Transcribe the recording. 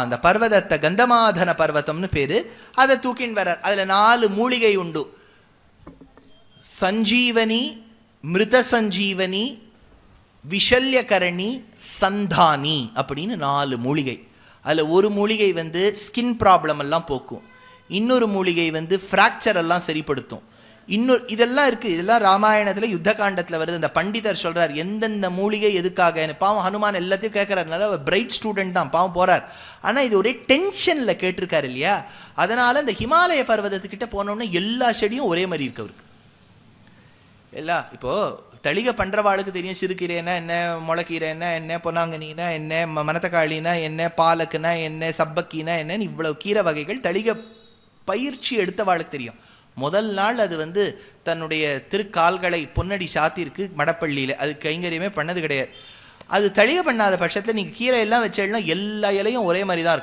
அந்த பர்வதத்தை கந்தமாதன பர்வதம்னு பேரு. அதை தூக்கின் வரார். அதுல 4 மூலிகை உண்டு. சஞ்சீவனி, மிருத சஞ்சீவனி, விஷல்யகரணி, சந்தானி அப்படின்னு 4 மூலிகை. அதில் ஒரு மூலிகை ஸ்கின் ப்ராப்ளம் எல்லாம் போக்கும், இன்னொரு மூலிகை ஃப்ராக்சர் எல்லாம் சரிப்படுத்தும், இதெல்லாம் இருக்குது. இதெல்லாம் ராமாயணத்தில் யுத்த காண்டத்தில் வருது. அந்த பண்டிதர் சொல்கிறார் எந்தெந்த மூலிகை எதுக்காக. பாவம் ஹனுமான் எல்லாத்தையும் கேட்குறாருனால பிரைட் ஸ்டூடெண்ட் தான், பாவம் போகிறார். ஆனால் இது ஒரே டென்ஷனில் கேட்டிருக்காரு இல்லையா. அதனால் இந்த ஹிமாலய பர்வதத்துக்கிட்ட போனோன்னே எல்லா செடியும் ஒரே மாதிரி இருக்கு அவருக்கு. இப்போது தளிகை பண்ணுறவாளுக்கு தெரியும் சிறுகீரைனா என்ன, முளைக்கீரைனா என்ன, பொன்னாங்கண்ணினா என்ன, மணத்தக்காளினா என்ன, பாலக்குனா என்ன, சப்பக்கினா என்னன்னு இவ்வளோ கீரை வகைகள் தளிகை பயிற்சி எடுத்தவாளுக்கு தெரியும். முதல் நாள் அது தன்னுடைய திருக்கால்களை பொன்னடி சாத்திருக்கு மடப்பள்ளியில். அது கைங்கரியமே பண்ணது கிடையாது. அது தளிகை பண்ணாத பட்சத்தில் நீங்கள் கீரை எல்லாம் வச்சேன்னா எல்லா இலையும் ஒரே மாதிரி தான் இருக்கும்.